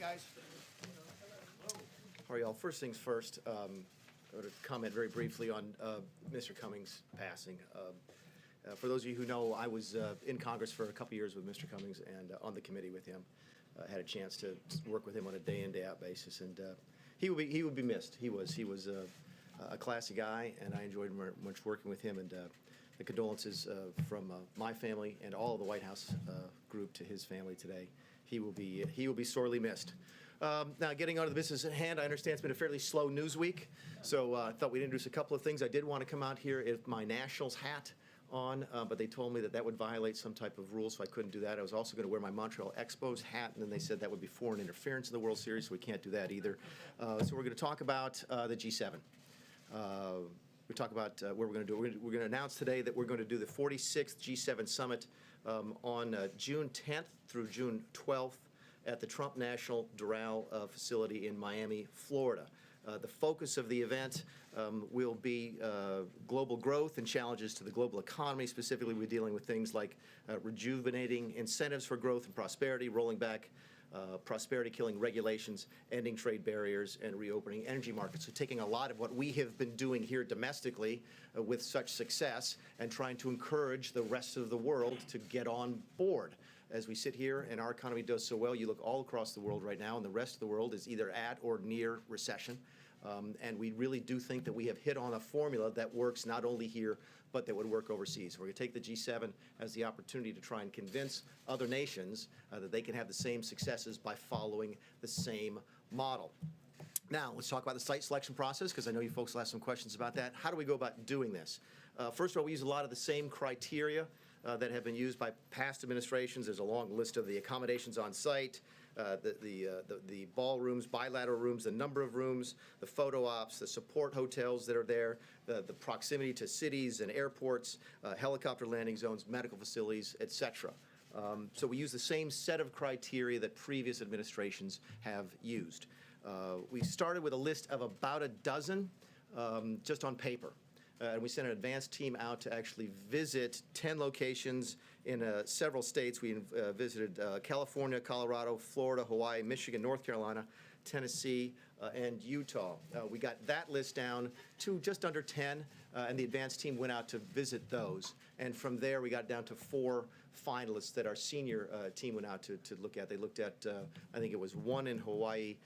guys. How are y'all? First things first, I want to comment very briefly on Mr. Cummings' passing. For those of you who know, I was in Congress for a couple years with Mr. Cummings and on the committee with him. Had a chance to work with him on a day-in, day-out basis, and he would be missed. He was a classy guy, and I enjoyed much working with him. And the condolences from my family and all of the White House group to his family today. He will be sorely missed. Now, getting on to the business at hand, I understand it's been a fairly slow news week, so I thought we'd introduce a couple of things. I did want to come out here with my Nationals hat on, but they told me that would violate some type of rule, so I couldn't do that. I was also going to wear my Montreal Expos hat, and then they said that would be foreign interference in the World Series, so we can't do that either. So we're going to talk about the G7. We talk about what we're going to do. We're going to announce today that we're going to do the 46th G7 Summit on June 10th through June 12th at the Trump National Doral facility in Miami, Florida. The focus of the event will be global growth and challenges to the global economy. Specifically, we're dealing with things like rejuvenating incentives for growth and prosperity, rolling back prosperity-killing regulations, ending trade barriers, and reopening energy markets. So taking a lot of what we have been doing here domestically with such success and trying to encourage the rest of the world to get on board. As we sit here and our economy does so well, you look all across the world right now, and the rest of the world is either at or near recession. And we really do think that we have hit on a formula that works not only here, but that would work overseas. We're going to take the G7 as the opportunity to try and convince other nations that they can have the same successes by following the same model. Now, let's talk about the site selection process, because I know you folks will have some questions about that. How do we go about doing this? First of all, we use a lot of the same criteria that have been used by past administrations. There's a long list of the accommodations on site, the ballrooms, bilateral rooms, the number of rooms, the photo ops, the support hotels that are there, the proximity to cities and airports, helicopter landing zones, medical facilities, etc. So we use the same set of criteria that previous administrations have used. We started with a list of about a dozen just on paper. And we sent an advanced team out to actually visit 10 locations in several states. We visited California, Colorado, Florida, Hawaii, Michigan, North Carolina, Tennessee, and Utah. We got that list down to just under 10, and the advanced team went out to visit those. And from there, we got down to 4 finalists that our senior team went out to look at. They looked at, I think it was 1 in Hawaii,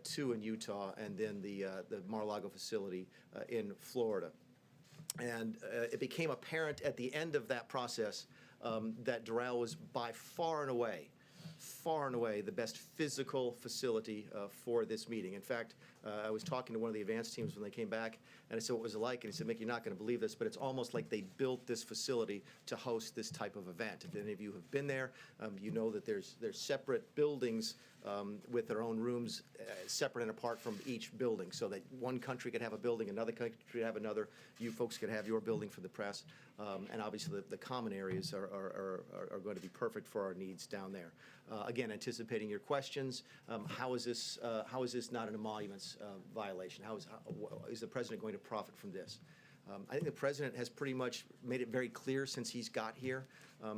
2 in Utah, and then the Mar-a-Lago facility in Florida. And it became apparent at the end of that process that Doral was by far and away the best physical facility for this meeting. In fact, I was talking to one of the advanced teams when they came back, and I said, what was it like? And he said, Mick, you're not going to believe this, but it's almost like they built this facility to host this type of event. If any of you have been there, you know that there's separate buildings with their own rooms separate and apart from each building, so that one country could have a building, another country could have another, you folks could have your building for the press, and obviously the common areas are going to be perfect for our needs down there. Again, anticipating your questions, how is this not an emoluments violation? How is the president going to profit from this? I think the president has pretty much made it very clear since he's got here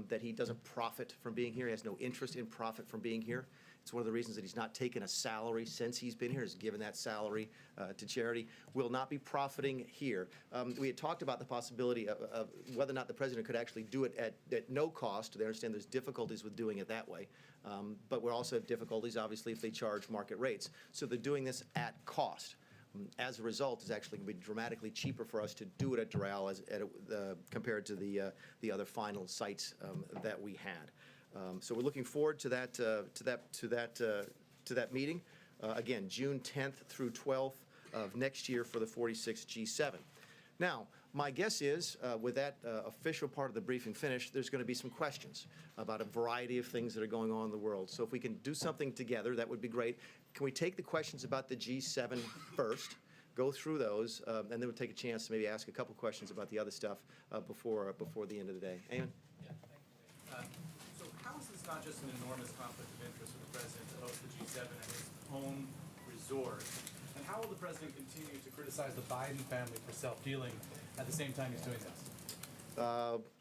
that he doesn't profit from being here. He has no interest in profit from being here. It's one of the reasons that he's not taken a salary since he's been here, is given that salary to charity. Will not be profiting here. We had talked about the possibility of whether or not the president could actually do it at no cost. They understand there's difficulties with doing it that way. But we also have difficulties, obviously, if they charge market rates. So they're doing this at cost. As a result, it's actually going to be dramatically cheaper for us to do it at Doral compared to the other final sites that we had. So we're looking forward to that meeting. Again, June 10th through 12th of next year for the 46th G7. Now, my guess is, with that official part of the briefing finished, there's going to be some questions about a variety of things that are going on in the world. So if we can do something together, that would be great. Can we take the questions about the G7 first, go through those, and then we'll take a chance to maybe ask a couple questions about the other stuff before the end of the day. Eamon? Yeah, thank you. So how is this not just an enormous conflict of interest for the president to host the G7 at his own resort? And how will the president continue to criticize the Biden family for self-dealing at the same time he's doing this?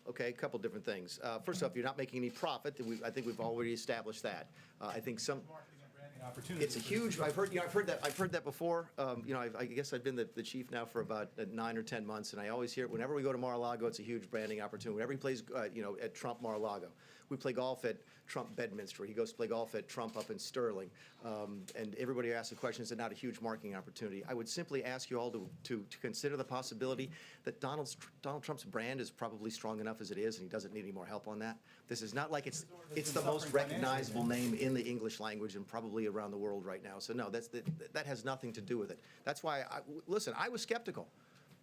Okay, a couple different things. First off, you're not making any profit. I think we've already established that. I think some... an opportunity. It's a huge, I've heard that before. I guess I've been the chief now for about 9 or 10 months, and I always hear, whenever we go to Mar-a-Lago, it's a huge branding opportunity. Whenever he plays, at Trump Mar-a-Lago. We play golf at Trump Bedminster. He goes to play golf at Trump up in Sterling. And everybody asks the question, is it not a huge marketing opportunity? I would simply ask you all to consider the possibility that Donald Trump's brand is probably strong enough as it is, and he doesn't need any more help on that. This is not like it's the most recognizable name in the English language and probably around the world right now. So no, that has nothing to do with it. That's why, listen, I was skeptical.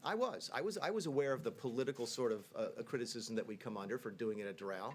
I was aware of the political sort of criticism that we come under for doing it at Doral.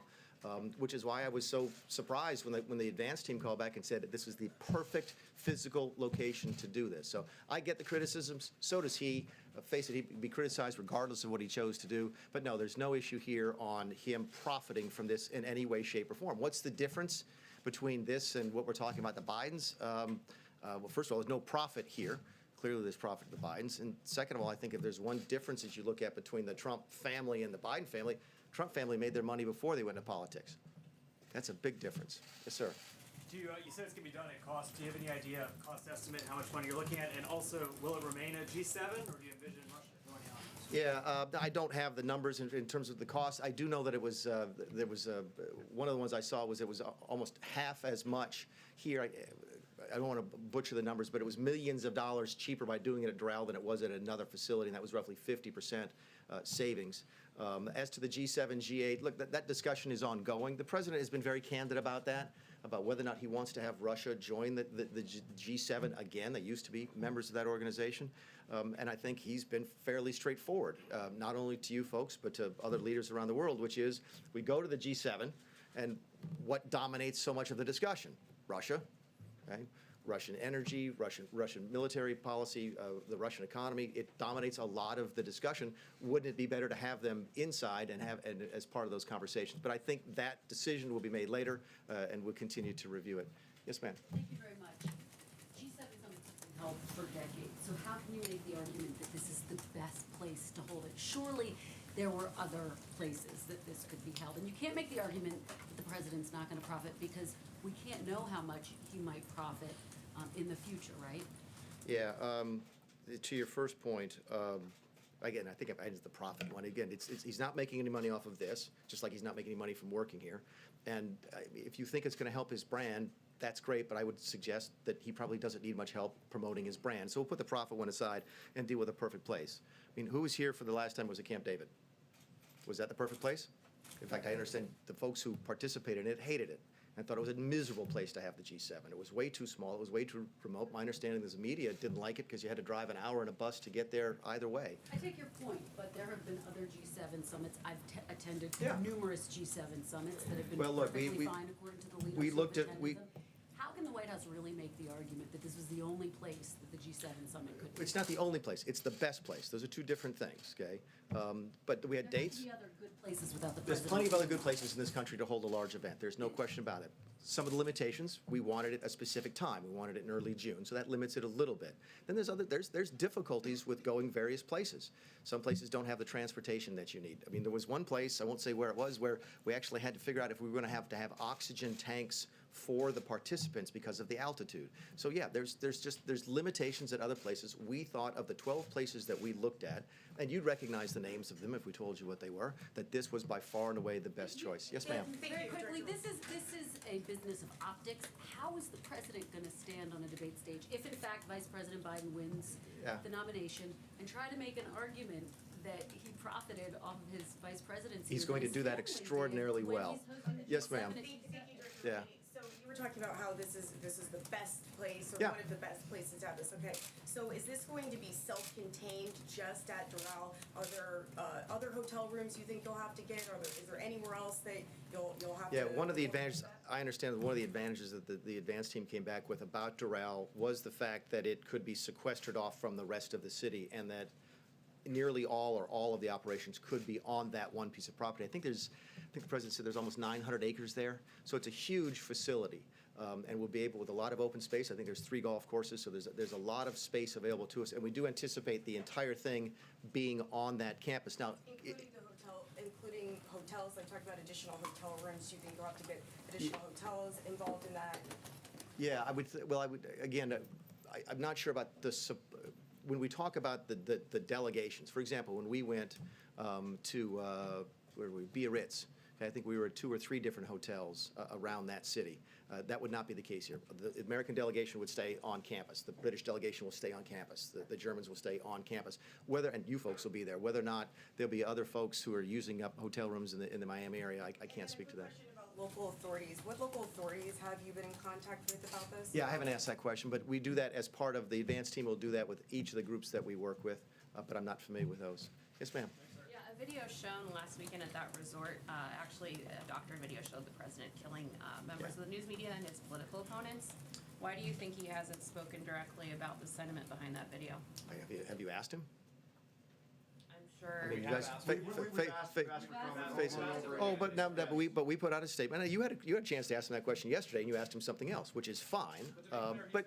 Which is why I was so surprised when the advance team called back and said that this was the perfect physical location to do this. So I get the criticisms, so does he. Face it, he'd be criticized regardless of what he chose to do. But no, there's no issue here on him profiting from this in any way, shape, or form. What's the difference between this and what we're talking about, the Bidens? Well, first of all, there's no profit here. Clearly, there's profit to the Bidens. And second of all, I think if there's one difference that you look at between the Trump family and the Biden family, Trump family made their money before they went into politics. That's a big difference. Yes, sir. You said it's going to be done at cost. Do you have any idea, cost estimate, how much money you're looking at? And also, will it remain a G7, or do you envision Russia going out? Yeah, I don't have the numbers in terms of the cost. I do know that it was, there was, one of the ones I saw was it was almost half as much here. I don't want to butcher the numbers, but it was millions of dollars cheaper by doing it at Doral than it was at another facility, and that was roughly 50% savings. As to the G7, G8, look, that discussion is ongoing. The president has been very candid about that, about whether or not he wants to have Russia join the G7 again. They used to be members of that organization. And I think he's been fairly straightforward, not only to you folks, but to other leaders around the world, which is we go to the G7, and what dominates so much of the discussion? Russia, okay? Russian energy, Russian military policy, the Russian economy, it dominates a lot of the discussion. Wouldn't it be better to have them inside and as part of those conversations? But I think that decision will be made later, and we'll continue to review it. Yes, ma'am. Thank you very much. G7 summits have been held for decades, so how can you make the argument that this is the best place to hold it? Surely there were other places that this could be held, and you can't make the argument that the president's not going to profit because we can't know how much he might profit in the future, right? Yeah, to your first point, again, I think I added the profit one. Again, he's not making any money off of this, just like he's not making any money from working here. And if you think it's going to help his brand, that's great, but I would suggest that he probably doesn't need much help promoting his brand. So we'll put the profit one aside and deal with a perfect place. I mean, who was here for the last time was at Camp David? Was that the perfect place? In fact, I understand the folks who participated in it hated it and thought it was a miserable place to have the G7. It was way too small. It was way too remote. My understanding is the media didn't like it because you had to drive an hour in a bus to get there either way. I take your point, but there have been other G7 summits. I've attended numerous G7 summits that have been perfectly fine according to the leaders who attended them. How can the White House really make the argument that this was the only place that the G7 summit could be? It's not the only place. It's the best place. Those are two different things, okay? But we had dates. There might be other good places without the There's president. plenty of other good places in this country to hold a large event. There's no question about it. Some of the limitations, we wanted it a specific time. We wanted it in early June, so that limits it a little bit. Then there's difficulties with going various places. Some places don't have the transportation that you need. I mean, there was one place, I won't say where it was, where we actually had to figure out if we were going to have oxygen tanks for the participants because of the altitude. So yeah, there's limitations at other places. We thought of the 12 places that we looked at, and you'd recognize the names of them if we told you what they were, that this was by far and away the best choice. Yes, ma'am. Very quickly, this is a business of optics. How is the president going to stand on a debate stage if, in fact, Vice President Biden wins the nomination and try to make an argument that he profited off of his vice presidency? He's going to do that extraordinarily well. Yes, ma'am. Yeah. So you were talking about how this is the best place, or one of the best places to have this. Okay, so is this going to be self-contained just at Doral? Are there other hotel rooms you think you'll have to get, or is there anywhere else that you'll have to? Yeah, one of the advantages, I understand that one of the advantages that the advance team came back with about Doral was the fact that it could be sequestered off from the rest of the city, and that nearly all or all of the operations could be on that one piece of property. I think the president said there's almost 900 acres there, so it's a huge facility, and we'll be able, with a lot of open space. I think there's 3 golf courses, so there's a lot of space available to us, and we do anticipate the entire thing being on that campus. Now, including hotels, like talking about additional hotel rooms. Do you think you'll have to get additional hotels involved in that? Yeah, I would, well, I would, again, I'm not sure about the, when we talk about the delegations, for example, when we went to, where were we, Biarritz, okay, I think we were at 2 or 3 different hotels around that city. That would not be the case here. The American delegation would stay on campus. The British delegation will stay on campus. The Germans will stay on campus. Whether, and you folks will be there, whether or not there'll be other folks who are using up hotel rooms in the Miami area, I can't speak to that. Local authorities. What local authorities have you been in contact with about this? Yeah, I haven't asked that question, but we do that as part of the advanced team. We'll do that with each of the groups that we work with, but I'm not familiar with those. Yes, ma'am. Yeah, a video shown last weekend at that resort, actually, a doctored video showed the president killing members of the news media and his political opponents. Why do you think he hasn't spoken directly about the sentiment behind that video? Have you asked him? I'm sure. I mean, you have guys asked. face it. Oh, but now, but we put out a statement. You had a chance to ask him that question yesterday, and you asked him something else, which is fine. But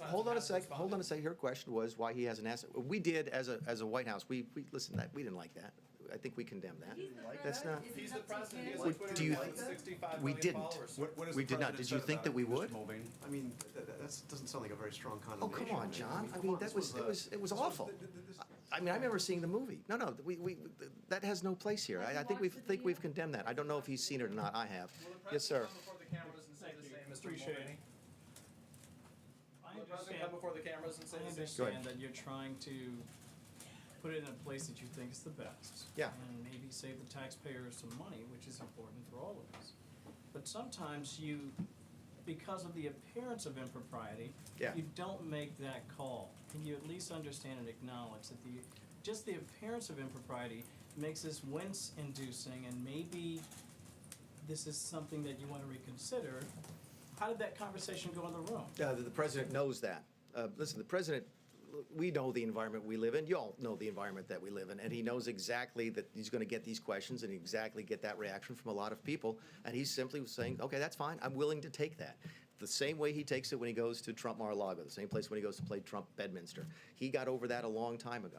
hold on a sec. Hold on a sec. Your question was why he hasn't asked it. We did as a White House. We listened. We didn't like that. I think we condemn that. That's not. He's the president. He has Would- a Twitter do you account with think- 65 we million didn't. followers. What has We the did not. president Did you said think about that we it, Mr. would? Mulvaney? I mean, that doesn't sound like a very strong Oh, condemnation. come on, John. I Come mean, on, that this was it was awful. I mean, I remember seeing the movie. No, that has no place here. I think we've condemned that. I don't know if he's seen it or not. I have. Will the Yes, sir. president come before the cameras and say the same, Mr. Appreciate it. Mulvaney? I Will the president come before the cameras and say I the same? understand that you're trying to put it in a place that you think is the best. Yeah. And maybe save the taxpayers some money, which is important for all of us. But sometimes you, because of the appearance of impropriety, Yeah. you don't make that call. Can you at least understand and acknowledge that just the appearance of impropriety makes this wince-inducing, and maybe this is something that you want to reconsider? How did that conversation go in the room? The president knows that. Listen, the president, we know the environment we live in. You all know the environment that we live in. And he knows exactly that he's going to get these questions and exactly get that reaction from a lot of people. And he's simply saying, okay, that's fine. I'm willing to take that. The same way he takes it when he goes to Trump Mar-a-Lago, the same place when he goes to play Trump Bedminster. He got over that a long time ago.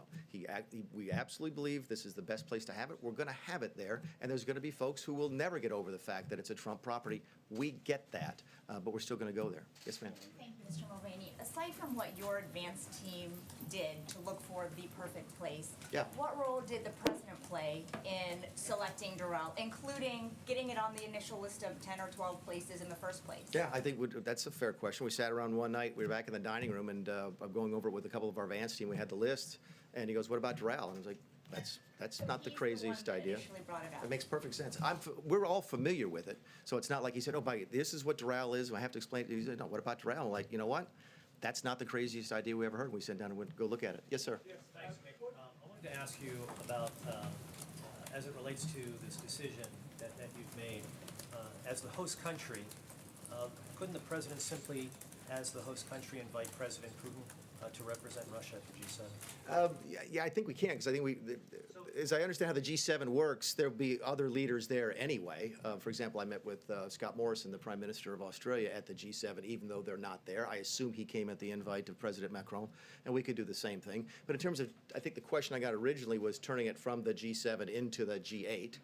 We absolutely believe this is the best place to have it. We're going to have it there, and there's going to be folks who will never get over the fact that it's a Trump property. We get that, but we're still going to go there. Yes, ma'am. Thank you, Mr. Mulvaney. Aside from what your advanced team did to look for the perfect place, Yeah. what role did the president play in selecting Doral, including getting it on the initial list of 10 or 12 places in the first place? Yeah, I think that's a fair question. We sat around one night, we were back in the dining room, and I'm going over it with a couple of our advance team. We had the list, and he goes, what about Doral? And I was like, that's not the He's craziest one that idea. initially brought it up. It makes perfect sense. We're all familiar with it, so it's not like he said, oh, this is what Doral is, and I have to explain it. He said, no, what about Doral? I'm like, you know what? That's not the craziest idea we ever heard. We sat down and went, go look at it. Yes, sir. Thanks, Mick. I wanted to ask you about, as it relates to this decision that you've made, as the host country, couldn't the president simply, as the host country, invite President Putin to represent Russia at the G7? Yeah, I think we can, because I think as I understand how the G7 works, there'll be other leaders there anyway. For example, I met with Scott Morrison, the Prime Minister of Australia, at the G7, even though they're not there. I assume he came at the invite of President Macron, and we could do the same thing. But in terms of, I think the question I got originally was turning it from the G7 into the G8.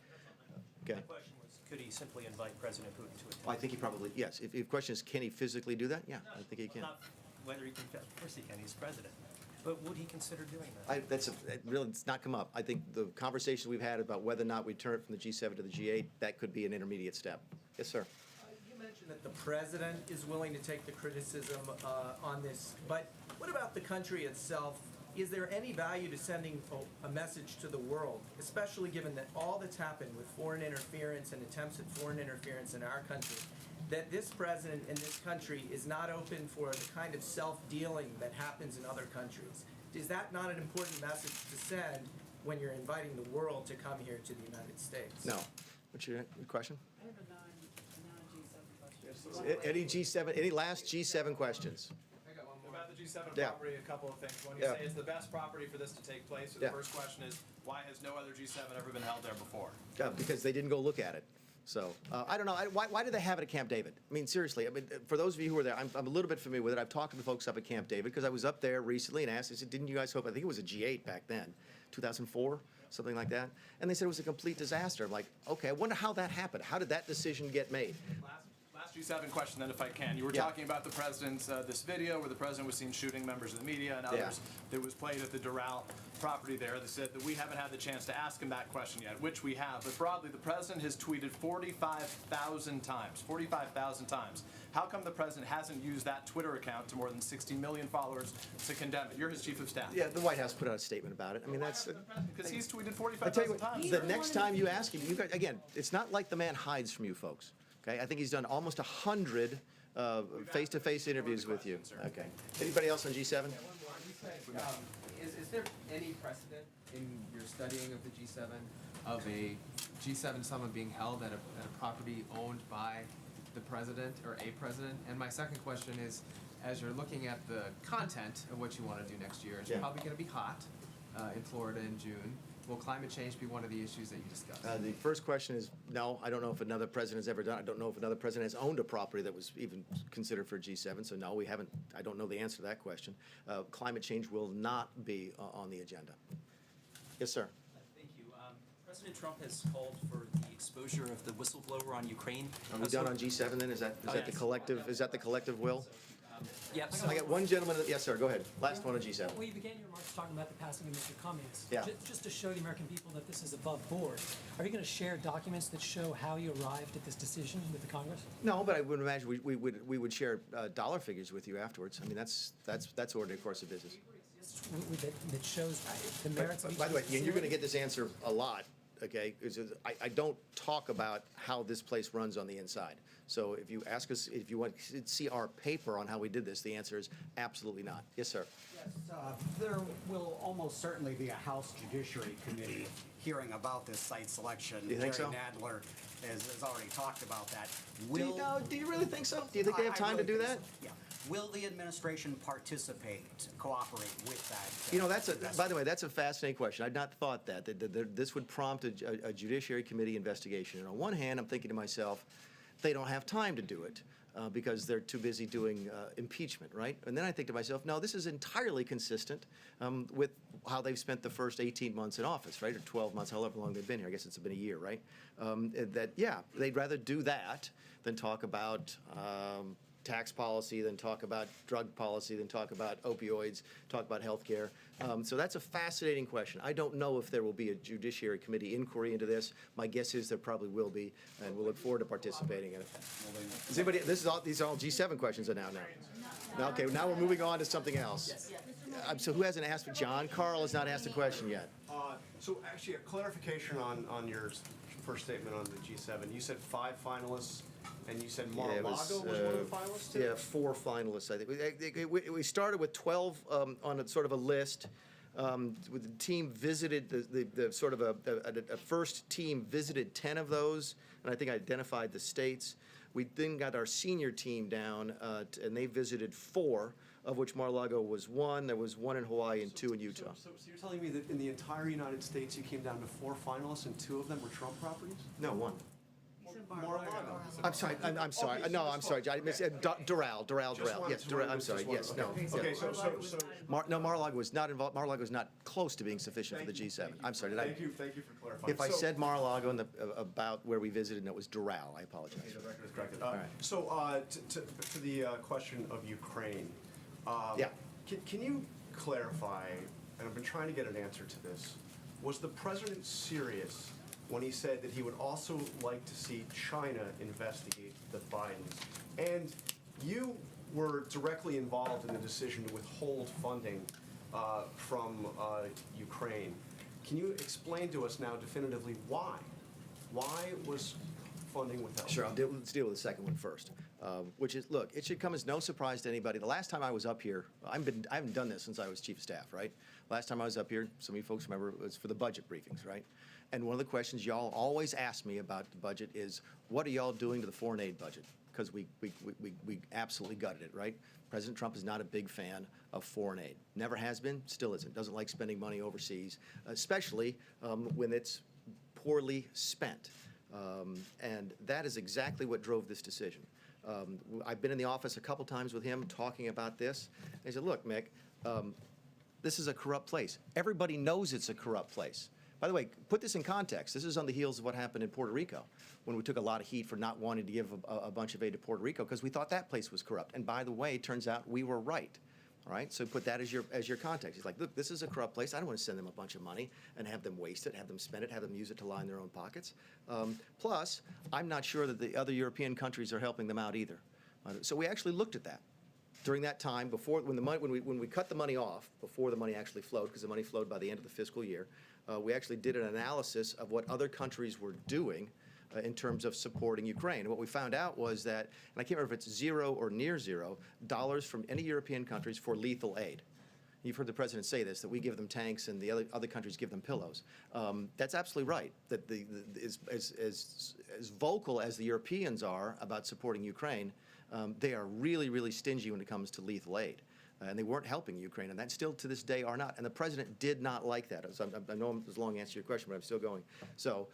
Okay. My question was, could he simply invite President Putin to attend? I think he probably, yes. If the question is, can he physically do that? Yeah, I think he can. Not whether he can, of course he can, he's president. But would he consider doing that? Really, it's not come up. I think the conversation we've had about whether or not we turn it from the G7 to the G8, that could be an intermediate step. Yes, sir. You mentioned that the president is willing to take the criticism on this, but what about the country itself? Is there any value to sending a message to the world, especially given that all that's happened with foreign interference and attempts at foreign interference in our country, that this president in this country is not open for the kind of self-dealing that happens in other countries? Is that not an important message to send when you're inviting the world to come here to the United States? No. What's your question? I have a non-G7 question. Any G7, any last G7 questions? I got one more. About the G7 Yeah. property, a couple of things. When you Yeah. say it's the best property for this to take place, so Yeah. the first question is, why has no other G7 ever been held there before? Because they didn't go look at it. So, I don't know. Why did they have it at Camp David? I mean, seriously, for those of you who were there, I'm a little bit familiar with it. I've talked to the folks up at Camp David because I was up there recently and asked, I said, didn't you guys hope, I think it was a G8 back then, 2004, something like that. And they said it was a complete disaster. I'm like, okay, I wonder how that happened. How did that decision get made? Last last G7 question then, if I can. You were Yeah. talking about the president's, this video where the president was seen shooting members of the media and others that was played at the Doral property there. They said that we haven't had the chance to ask him that question yet, which we have. But broadly, the president has tweeted 45,000 times. 45,000 times. How come the president hasn't used that Twitter account to more than 60 million followers to condemn it? You're his chief of staff. Yeah, the White House put out a statement about it. I mean, that's. Because he's tweeted I tell you 45,000 times. what, the next time you ask him, you guys, again, it's not like the man hides from you folks. Okay, I think he's done almost 100 face-to-face interviews with you. Okay. Anybody else on G7? Is there any precedent in your studying of the G7 of a G7 summit being held at a property owned by the president or a president? And my second question is, as you're looking at the content of what you want to do next year, it's Yeah. probably going to be hot in Florida in June. Will climate change be one of the issues that you discuss? The first question is, no, I don't know if another president has ever done. I don't know if another president has owned a property that was even considered for G7. So no, we haven't. I don't know the answer to that question. Climate change will not be on the agenda. Yes, sir. Thank you. President Trump has called for the exposure of the whistleblower on Ukraine. Are we done on G7 then? Is that the yes. collective? Is that the collective will? Yep. I got one gentleman. Yes, sir. Go ahead. Last one on G7. Well, you began your remarks talking about the passing of Mr. Cummings. Yeah. Just to show the American people that this is above board, are you going to share documents that show how you arrived at this decision with the Congress? No, but I would imagine we would share dollar figures with you afterwards. I mean, that's ordinary course of business. That shows the merits of each By the way, you're going to facility? get this answer a lot, okay? 'Cause I don't talk about how this place runs on the inside. So if you ask us, if you want to see our paper on how we did this, the answer is absolutely not. Yes, sir. Yes, there will almost certainly be a House Judiciary Committee hearing about this site selection. You think so? Jerry Nadler has already talked about that. Do you really think so? Do you think they have time to do that? Yeah. Will the administration participate, cooperate with that? You know, by the way, that's a fascinating question. I'd not thought that this would prompt a Judiciary Committee investigation. And on one hand, I'm thinking to myself, they don't have time to do it because they're too busy doing impeachment, right? And then I think to myself, no, this is entirely consistent with how they've spent the first 18 months in office, right? Or 12 months, however long they've been here. I guess it's been a year, right? They'd rather do that than talk about tax policy, then talk about drug policy, then talk about opioids, talk about health care. So that's a fascinating question. I don't know if there will be a Judiciary Committee inquiry into this. My guess is there probably will be, and we'll look forward to participating in it. Does anybody, these are all G7 questions are now. Okay, now we're moving on to something else. So who hasn't asked? John Carl has not asked a question yet. So actually, a clarification on your first statement on the G7. You said 5 finalists, and you said Mar-a-Lago was one of the finalists too? Yeah, 4 finalists, I think. We started with 12 on a sort of a list. With the team visited, the sort of a first team visited 10 of those, and I think identified the states. We then got our senior team down, and they visited 4, of which Mar-a-Lago was 1. There was 1 in Hawaii and 2 in Utah. So you're telling me that in the entire United States, you came down to 4 finalists, and 2 of them were Trump properties? No, 1. Mar-a-Lago. I'm sorry. I'm sorry. Okay, so No, just I'm sorry. I missed Doral. Yes, Doral. I'm sorry. Yes, no. Okay, yeah. so. No, Mar-a-Lago was not involved. Mar-a-Lago was not close to being sufficient for the G7. I'm sorry. Thank you for clarifying. If I So- said Mar-a-Lago about where we visited and it was Doral, I apologize. Okay, the record is corrected. right. So, to the question of Ukraine. Yeah. Can you clarify, and I've been trying to get an answer to this, was the president serious when he said that he would also like to see China investigate the Bidens? And you were directly involved in the decision to withhold funding from Ukraine. Can you explain to us now definitively why? Why was funding withheld? Sure, let's deal with the second one first, which is, look, it should come as no surprise to anybody. The last time I was up here, I haven't done this since I was chief of staff, right? Last time I was up here, some of you folks remember, it was for the budget briefings, right? And one of the questions y'all always ask me about the budget is, what are y'all doing to the foreign aid budget? Because we absolutely gutted it, right? President Trump is not a big fan of foreign aid. Never has been, still isn't. Doesn't like spending money overseas, especially when it's poorly spent. And that is exactly what drove this decision. I've been in the office a couple times with him talking about this. I said, look, Mick, this is a corrupt place. Everybody knows it's a corrupt place. By the way, put this in context. This is on the heels of what happened in Puerto Rico, when we took a lot of heat for not wanting to give a bunch of aid to Puerto Rico because we thought that place was corrupt. And by the way, it turns out we were right. All right, so put that as your context. He's like, look, this is a corrupt place. I don't want to send them a bunch of money and have them waste it, have them spend it, have them use it to line their own pockets. Plus, I'm not sure that the other European countries are helping them out either. So we actually looked at that during that time before when we cut the money off before the money actually flowed, because the money flowed by the end of the fiscal year. We actually did an analysis of what other countries were doing in terms of supporting Ukraine. And what we found out was that, and I can't remember if it's zero or near $0 from any European countries for lethal aid. You've heard the president say this, that we give them tanks and the other countries give them pillows. That's absolutely right, that as vocal as the Europeans are about supporting Ukraine, they are really, really stingy when it comes to lethal aid. And they weren't helping Ukraine, and that still to this day are not. And the president did not like that. So I know it was a long answer to your question, but I'm still going. So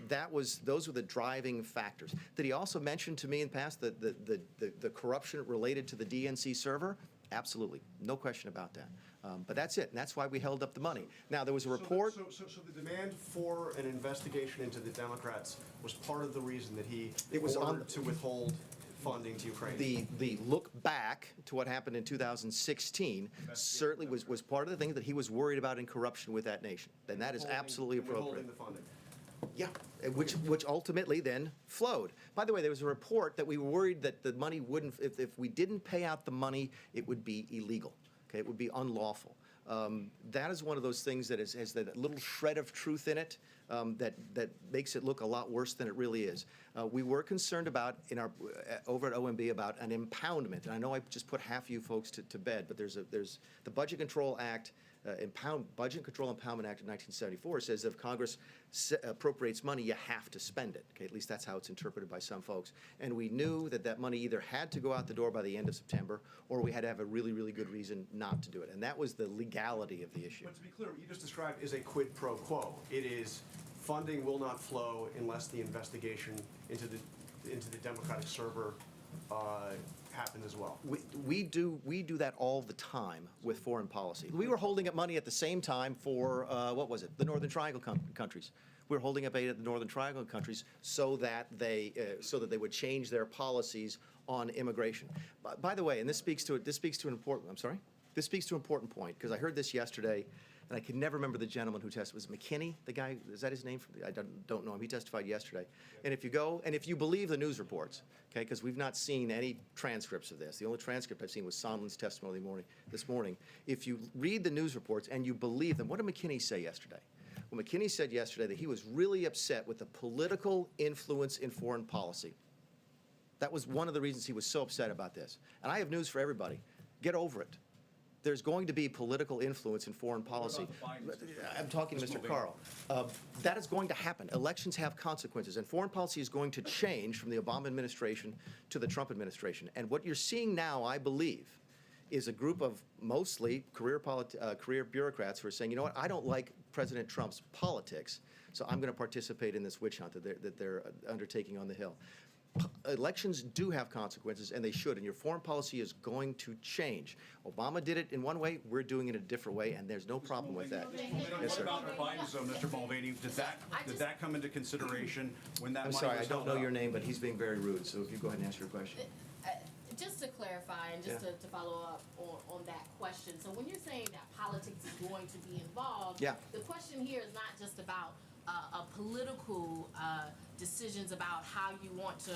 those were the driving factors. Did he also mention to me in the past the corruption related to the DNC server? Absolutely, no question about that. But that's it, and that's why we held up the money. Now, there was a report. So the demand for an investigation into the Democrats was part of the reason that he ordered to withhold funding to Ukraine. The look back to what happened in 2016 certainly was part of the thing that he was worried about in corruption with that nation. And that is absolutely appropriate. Withholding the funding. Yeah, which ultimately then flowed. By the way, there was a report that we were worried that the money wouldn't, if we didn't pay out the money, it would be illegal. Okay, it would be unlawful. That is one of those things that has that little shred of truth in it that makes it look a lot worse than it really is. We were concerned about over at OMB about an impoundment, and I know I just put half you folks to bed, but there's the Budget Control Act. Budget Control Impoundment Act of 1974 says that if Congress appropriates money, you have to spend it. Okay, at least that's how it's interpreted by some folks. And we knew that money either had to go out the door by the end of September, or we had to have a really, really good reason not to do it. And that was the legality of the issue. But to be clear, what you just described is a quid pro quo. It is funding will not flow unless the investigation into the Democratic server happened as well. We do that all the time with foreign policy. We were holding up money at the same time for what was it? The Northern Triangle countries. We were holding up aid at the Northern Triangle countries so that they would change their policies on immigration. By the way, and this speaks to an important. I'm sorry. This speaks to an important point because I heard this yesterday. And I can never remember the gentleman who testified. Was it McKinney, the guy? Is that his name? I don't know him. He testified yesterday. And if you believe the news reports, okay, because we've not seen any transcripts of this. The only transcript I've seen was Sondland's testimony this morning. If you read the news reports and you believe them, what did McKinney say yesterday? Well, McKinney said yesterday that he was really upset with the political influence in foreign policy. That was one of the reasons he was so upset about this. And I have news for everybody. Get over it. There's going to be political influence in foreign policy. I'm talking to Mr. Carl. That is going to happen. Elections have consequences, and foreign policy is going to change from the Obama administration to the Trump administration. And what you're seeing now, I believe, is a group of mostly career bureaucrats who are saying, you know what, I don't like President Trump's politics, so I'm going to participate in this witch hunt that they're undertaking on the Hill. Elections do have consequences, and they should, and your foreign policy is going to change. Obama did it in one way, we're doing it a different way, and there's no problem with that. Yes, sir. What about the Biden zone, Mr. Mulvaney? Did that come into consideration when that I'm money sorry, I was don't held know up? your name, but he's being very rude, so if you go ahead and ask your question. Just to clarify and just to follow up on that question, so when you're saying that politics is going to be involved, the question here is not just about political decisions about how you want to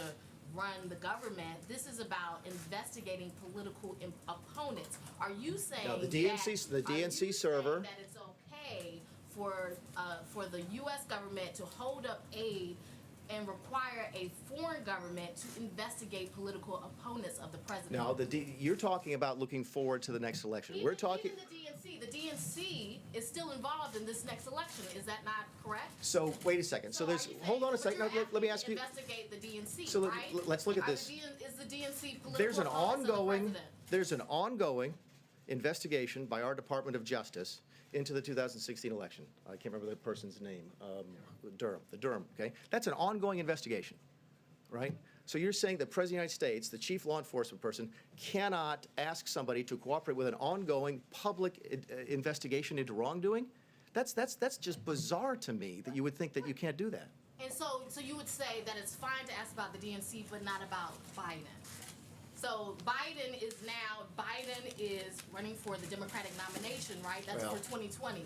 run the government. This is about investigating political opponents. Are you saying no, the DNC server that it's okay for the U.S. government to hold up aid and require a foreign government to investigate political opponents of the president? No, you're talking about looking forward to the next election. We're talking. The DNC is still involved in this next election. Is that not correct? So wait a second. So there's. Hold on a second. No, let me ask you. Investigate the DNC. So right? let's look at this. Is the DNC political? There's an ongoing investigation by our Department of Justice into the 2016 election. I can't remember the person's name. Durham. Okay, that's an ongoing investigation, right? So you're saying that the President of the United States, the chief law enforcement person, cannot ask somebody to cooperate with an ongoing public investigation into wrongdoing? That's just bizarre to me that you would think that you can't do that. And so you would say that it's fine to ask about the DNC, but not about Biden. So Biden is running for the Democratic nomination, right? That's Well, for 2020.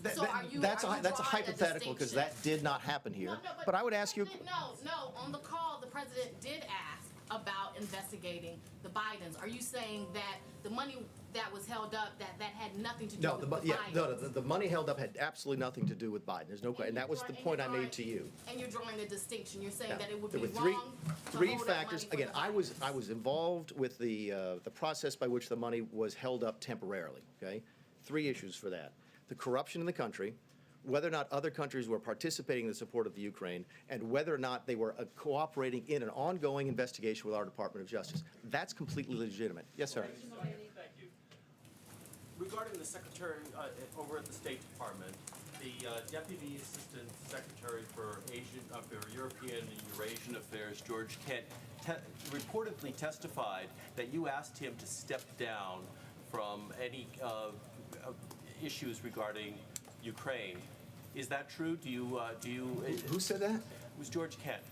That's So are you a drawing hypothetical, because distinction? that did not happen here. No, But I would ask you. No, on the call, the president did ask about investigating the Bidens. Are you saying that the money that was held up, that had nothing to do No, with the, the yeah, Bidens? no, the money held up had absolutely nothing to do with Biden. There's no question, and that was the point I made to you. And you're drawing a distinction. You're saying Now, that it would there be were wrong to three hold that factors. money for Again, the I was involved with the process by which the money was held up temporarily. Okay, 3 issues for that: the corruption in the country, whether or not other countries were participating in the support of the Ukraine, and whether or not they were cooperating in an ongoing investigation with our Department of Justice. That's completely legitimate. Yes, sir. Thank you. Regarding the secretary over at the State Department, the Deputy Assistant Secretary for European and Eurasian Affairs, George Kent, reportedly testified that you asked him to step down from any issues regarding Ukraine. Is that true? Do you? Who said that? It was George Kent.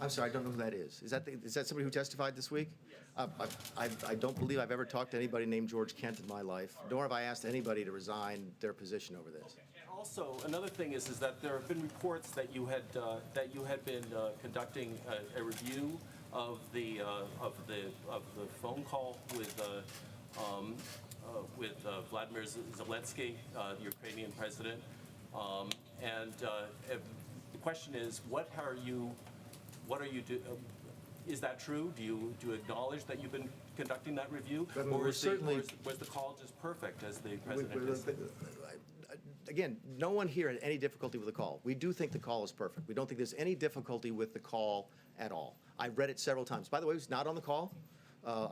I'm sorry, I don't know who that is. Is that somebody who testified this week? I don't believe I've ever talked to anybody named George Kent in my life, nor have I asked anybody to resign their position over this. And also, another thing is that there have been reports that you had been conducting a review of the phone call with Vladimir Zelensky, the Ukrainian president, and the question is, what are you doing? Is that true? Do you acknowledge that you've been conducting that review, I mean, or was the call just perfect, as the president has said? Again, no one here had any difficulty with the call. We do think the call is perfect. We don't think there's any difficulty with the call at all. I read it several times. By the way, it was not on the call.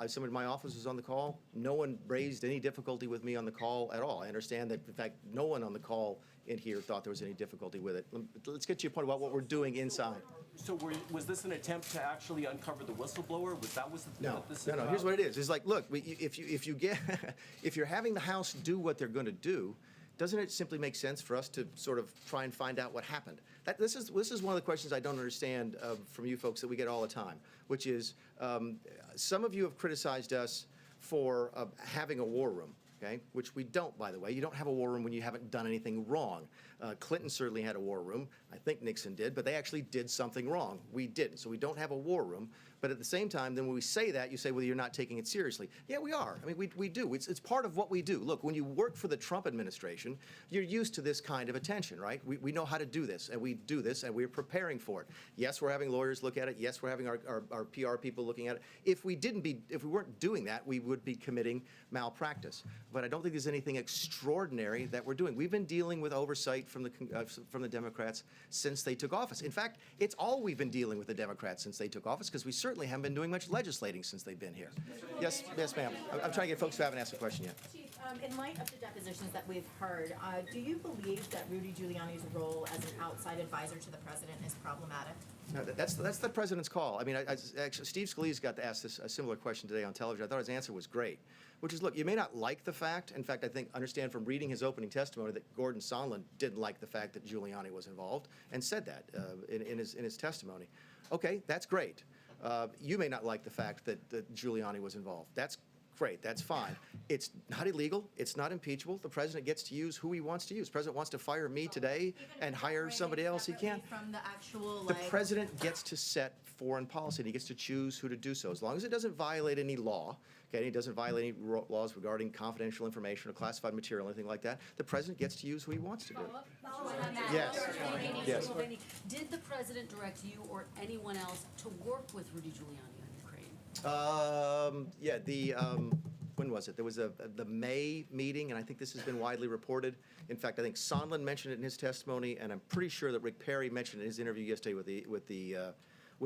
Somebody in my office was on the call. No one raised any difficulty with me on the call at all. I understand that, in fact, no one on the call in here thought there was any difficulty with it. Let's get to your point about what we're doing inside. So was this an attempt to actually uncover the whistleblower? No. Here's what it is. It's like, look, if you're having the House do what they're going to do, doesn't it simply make sense for us to sort of try and find out what happened? This is one of the questions I don't understand from you folks that we get all the time, which is some of you have criticized us for having a war room. Okay, which we don't, by the way. You don't have a war room when you haven't done anything wrong. Clinton certainly had a war room. I think Nixon did, but they actually did something wrong. We didn't, so we don't have a war room. But at the same time, then when we say that, you say, well, you're not taking it seriously. Yeah, we are. I mean, we do. It's part of what we do. Look, when you work for the Trump administration, you're used to this kind of attention, right? We know how to do this, and we do this, and we're preparing for it. Yes, we're having lawyers look at it. Yes, we're having our PR people looking at it. If we weren't doing that, we would be committing malpractice. But I don't think there's anything extraordinary that we're doing. We've been dealing with oversight from the Democrats since they took office. In fact, it's all we've been dealing with the Democrats since they took office, because we certainly haven't been doing much legislating since they've been here. Yes, ma'am. I'm trying to get folks who haven't asked a question yet. Chief, in light of the depositions that we've heard, do you believe that Rudy Giuliani's role as an outside advisor to the president is problematic? No, that's the president's call. I mean, actually, Steve Scalise got to ask a similar question today on television. I thought his answer was great, which is, look, you may not like the fact. In fact, I think understand from reading his opening testimony that Gordon Sondland didn't like the fact that Giuliani was involved and said that in his testimony. Okay, that's great. You may not like the fact that Giuliani was involved. That's great. That's fine. It's not illegal. It's not impeachable. The president gets to use who he wants to use. The president wants to fire me today and hire somebody else, he can. From the actual, The president gets to set foreign policy, and he gets to choose who to do so. As long as it doesn't violate any law, okay, it doesn't violate any laws regarding confidential information or classified material, anything like that, the president gets to use who he wants to do. Yes. Yes. Did the president direct you or anyone else to work with Rudy Giuliani on Ukraine? Yeah, when was it? There was the May meeting, and I think this has been widely reported. In fact, I think Sondland mentioned it in his testimony, and I'm pretty sure that Rick Perry mentioned it in his interview yesterday with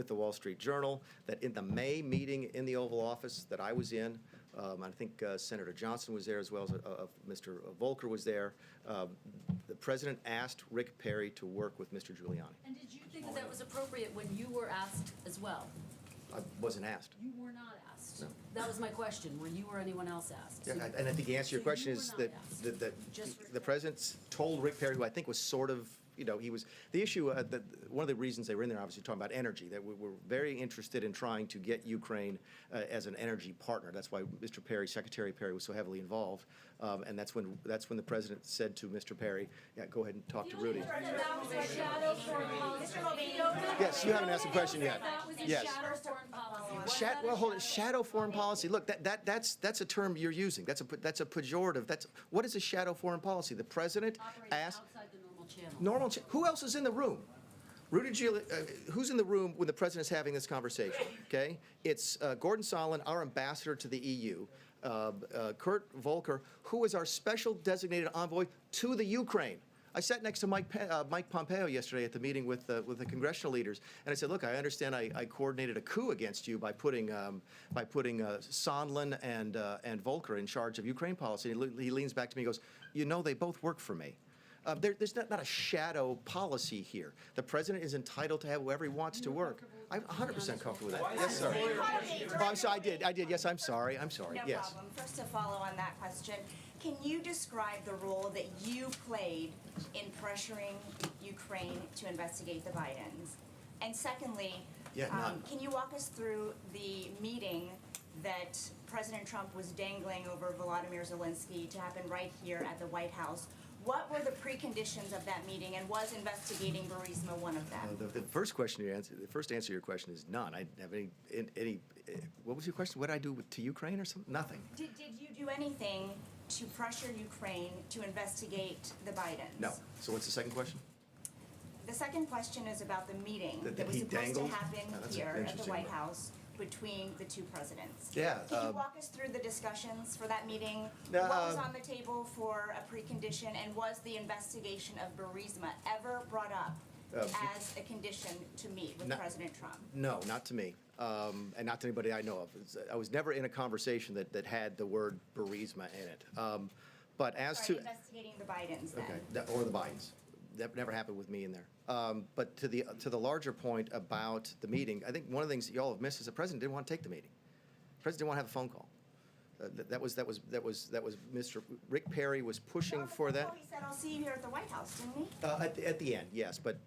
the Wall Street Journal, that in the May meeting in the Oval Office that I was in, I think Senator Johnson was there as well as Mr. Volker was there. The president asked Rick Perry to work with Mr. Giuliani. And did you think that was appropriate when you were asked as well? I wasn't asked. You were not asked. That was my question. Were you or anyone else asked? Yeah, and I think the answer to your So question you is were that, not that Just Rick the president told Rick Perry, who I think was sort of, he was, the issue, one of the reasons they were in there, obviously, talking about energy, that we were very interested in trying to get Ukraine as an energy partner. That's why Mr. Perry, Secretary Perry, was so heavily involved. And that's when the president said to Mr. Perry, yeah, go ahead and talk to Rudy. That was a shadow foreign policy. Mr. Mulvaney. Yes, you haven't asked a question yet. That was a Yes. shadow foreign policy. Well, hold it. Shadow foreign policy. Look, that's a term you're using. That's a pejorative. What is a shadow foreign policy? The president Operating asked. outside the normal channel. Who else is in the room? Rudy Giuliani. Who's in the room when the president's having this conversation? Okay, it's Gordon Sondland, our ambassador to the EU. Kurt Volker, who is our special designated envoy to the Ukraine. I sat next to Mike Pompeo yesterday at the meeting with the congressional leaders, and I said, "Look, I understand I coordinated a coup against you by putting Sondland and Volker in charge of Ukraine policy." And he leans back to me and goes, "They both work for me." There's not a shadow policy here. The president is entitled to have whoever he wants to work. I'm 100% comfortable with that. Yes, sir. Oh, I'm sorry. I did. Yes, I'm sorry. No Yes. problem. First, to follow on that question, can you describe the role that you played in pressuring Ukraine to investigate the Bidens? And secondly, None. can you walk us through the meeting that President Trump was dangling over Volodymyr Zelensky to happen right here at the White House? What were the preconditions of that meeting, and was investigating Burisma one of them? The first answer to your question is none. I didn't have any. What was your question? What did I do to Ukraine or something? Nothing. Did you do anything to pressure Ukraine to investigate the Bidens? No. So what's the second question? The second question is about the meeting That that was he supposed dangled? to happen Oh, that's here at the interesting. White House between the two presidents. Yeah, Can you walk us through the discussions for that meeting? No, What was on the table for a precondition, and was the investigation of Burisma ever brought up as a condition to meet with No. President Trump? No, not to me, and not to anybody I know of. I was never in a conversation that had the word Burisma in it. But as Sorry, to investigating the Bidens then. okay, or the Bidens, that never happened with me in there. But to the larger point about the meeting, I think one of the things that y'all have missed is the president didn't want to take the meeting. The president didn't want to have a phone call. That was Mr. Rick Perry was pushing for that. He said, "I'll see you here at the White House," didn't he? At the end, yes, but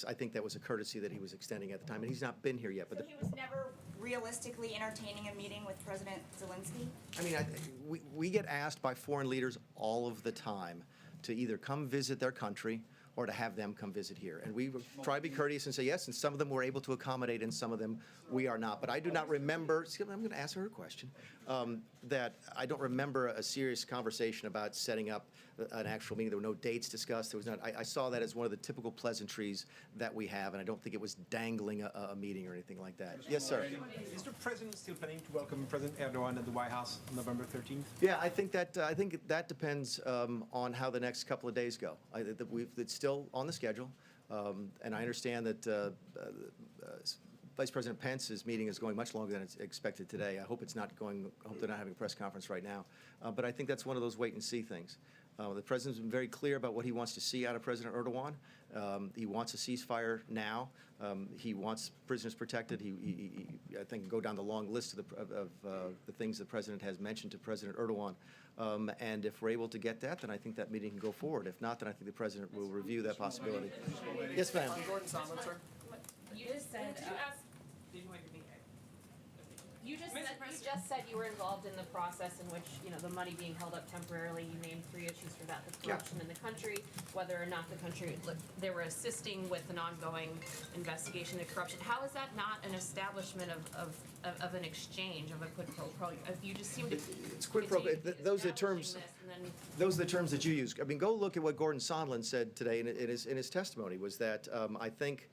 I think that was a courtesy that he was extending at the time, and he's not been here yet. But So he was never realistically entertaining a meeting with President Zelensky? I mean, we get asked by foreign leaders all of the time to either come visit their country or to have them come visit here. And we try to be courteous and say yes, and some of them we're able to accommodate, and some of them we are not. But I do not remember, I'm going to ask her a question, that I don't remember a serious conversation about setting up an actual meeting. There were no dates discussed. There was not. I saw that as one of the typical pleasantries that we have, and I don't think it was dangling a meeting or anything like that. Yes, sir. Is the president still planning to welcome President Erdogan at the White House on November 13th? Yeah, I think that depends on how the next couple of days go. It's still on the schedule, and I understand that Vice President Pence's meeting is going much longer than it's expected today. I hope it's not going. I hope they're not having a press conference right now. But I think that's one of those wait and see things. The president's been very clear about what he wants to see out of President Erdogan. He wants a ceasefire now. He wants prisoners protected. I think, go down the long list of the things the president has mentioned to President Erdogan. And if we're able to get that, then I think that meeting can go forward. If not, then I think the president will review that possibility. Yes, ma'am. Gordon Sondland, sir. You just said, you just said you were involved in the process in which, the money being held up temporarily. You named 3 issues for that: the corruption in the country, whether or not the country, they were assisting with an ongoing investigation of corruption. How is that not an establishment of an exchange, of a quid pro quo? You just seem to. It's quid pro quo. Those are the terms. Those are the terms that you use. I mean, go look at what Gordon Sondland said today in his testimony. Was that I think.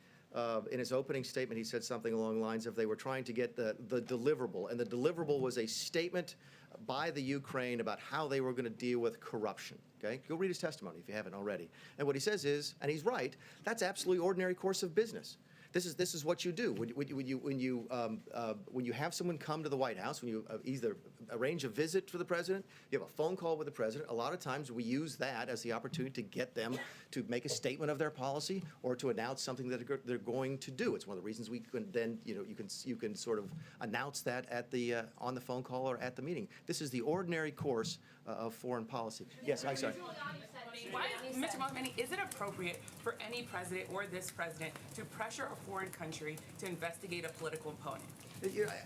In his opening statement, he said something along the lines of they were trying to get the deliverable, and the deliverable was a statement by the Ukraine about how they were going to deal with corruption. Okay, go read his testimony if you haven't already. And what he says is, and he's right, that's absolutely ordinary course of business. This is what you do. When you have someone come to the White House, when you either arrange a visit for the president, you have a phone call with the president, a lot of times we use that as the opportunity to get them to make a statement of their policy or to announce something that they're going to do. It's one of the reasons we can then, you can sort of announce that at the, on the phone call or at the meeting. This is the ordinary course of foreign policy. Yes, I'm sorry. Why, Mr. Mulvaney, is it appropriate for any president or this president to pressure a foreign country to investigate a political opponent?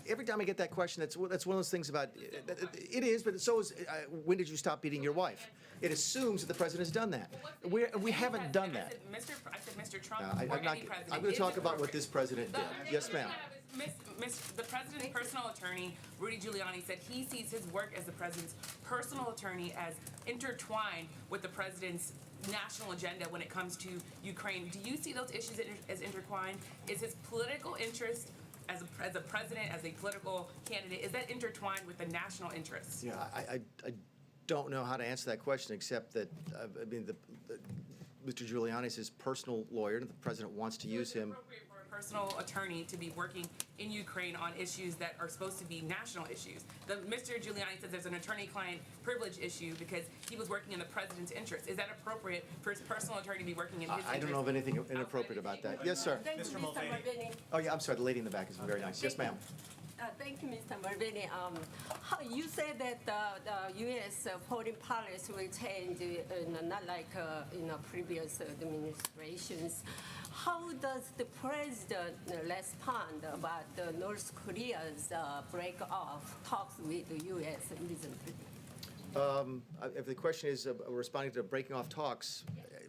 Every time I get that question, that's one of those things about, it is, but so is, when did you stop beating your wife? It assumes that the president has done that. We haven't done that. I said Mr. Trump or I'm any president. going to talk about what this president did. Yes, ma'am. The president's personal attorney, Rudy Giuliani, said he sees his work as the president's personal attorney as intertwined with the president's national agenda when it comes to Ukraine. Do you see those issues as intertwined? Is his political interest as a president, as a political candidate, is that intertwined with the national interests? Yeah, I don't know how to answer that question except that, I mean, Mr. Giuliani is his personal lawyer, and the president wants to use him. Personal attorney to be working in Ukraine on issues that are supposed to be national issues. Mr. Giuliani says there's an attorney-client privilege issue because he was working in the president's interest. Is that appropriate for his personal attorney to be working in his interest? I don't know of anything inappropriate about that. Yes, sir. Mr. Mulvaney. Oh, yeah, I'm sorry, the lady in the back is very nice. Yes, ma'am. Thank you, Mr. Mulvaney. You said that the U.S. foreign policy will change, not like previous administrations. How does the president respond about North Korea's break off talks with the U.S. recently? If the question is responding to breaking off talks,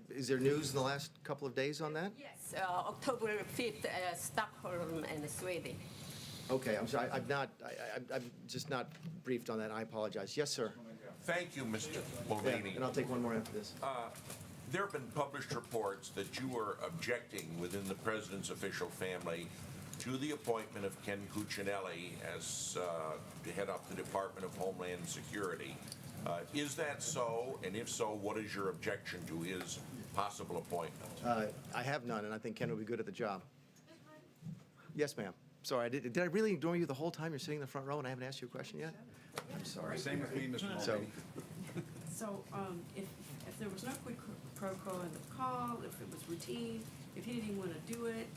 is there news in the last couple of days on that? Yes, October 5th, Stockholm and Sweden. Okay, I'm sorry, I'm just not briefed on that, I apologize. Yes, sir. Thank you, Mr. Mulvaney. Yeah, and I'll take one more after this. There have been published reports that you were objecting within the president's official family to the appointment of Ken Cuccinelli as to head up the Department of Homeland Security. Is that so? And if so, what is your objection to his possible appointment? I have none, and I think Ken will be good at the job. Yes, ma'am. Sorry, did I really ignore you the whole time you're sitting in the front row and I haven't asked you a question yet? I'm sorry. Same with me, Mr. Mulvaney. So, if there was no quid pro quo in the call, if it was routine, if he didn't even want to do it,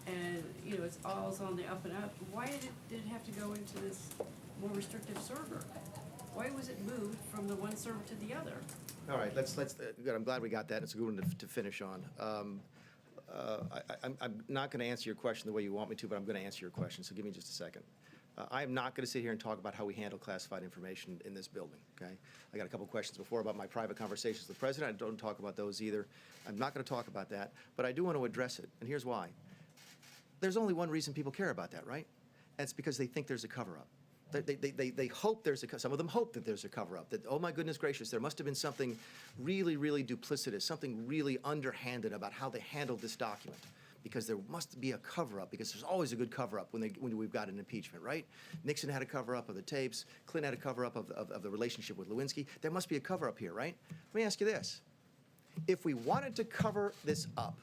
and, it's all's on the up and up, why did it have to go into this more restrictive server? Why was it moved from the one server to the other? All right, let's good, I'm glad we got that. It's a good one to finish on. I'm not going to answer your question the way you want me to, but I'm going to answer your question, so give me just a second. I am not going to sit here and talk about how we handle classified information in this building, okay? I got a couple questions before about my private conversations with the president. I don't talk about those either. I'm not going to talk about that, but I do want to address it, and here's why. There's only one reason people care about that, right? And it's because they think there's a cover-up. They hope there's some of them hope that there's a cover-up, that, oh my goodness gracious, there must have been something really, really duplicitous, something really underhanded about how they handled this document, because there must be a cover-up, because there's always a good cover-up when we've got an impeachment, right? Nixon had a cover-up of the tapes, Clinton had a cover-up of the relationship with Lewinsky. There must be a cover-up here, right? Let me ask you this. If we wanted to cover this up,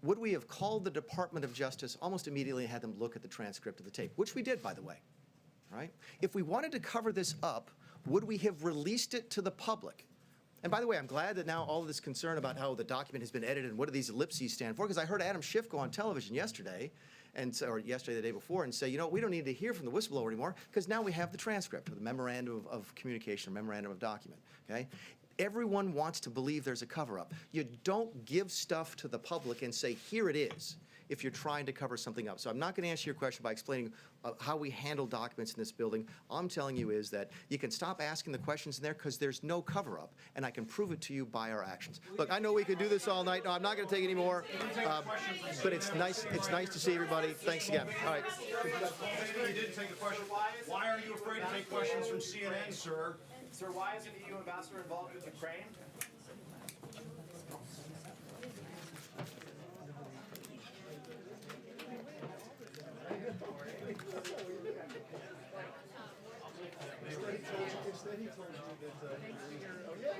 would we have called the Department of Justice almost immediately and had them look at the transcript of the tape, which we did, by the way? Right? If we wanted to cover this up, would we have released it to the public? And by the way, I'm glad that now all of this concern about how the document has been edited and what do these ellipses stand for, because I heard Adam Schiff go on television yesterday, or yesterday, the day before, and say, we don't need to hear from the whistleblower anymore, because now we have the transcript of the memorandum of communication, memorandum of document, okay? Everyone wants to believe there's a cover-up. You don't give stuff to the public and say, here it is, if you're trying to cover something up. So I'm not going to answer your question by explaining how we handle documents in this building. All I'm telling you is that you can stop asking the questions in there because there's no cover-up, and I can prove it to you by our actions. Look, I know we could do this all night. No, I'm not going to take any more. But it's nice to see everybody. Thanks again. All right. You did take a question. Why are you afraid to take questions from CNN, sir? Sir, why isn't the EU ambassador involved with Ukraine? Instead he told you that, oh yeah,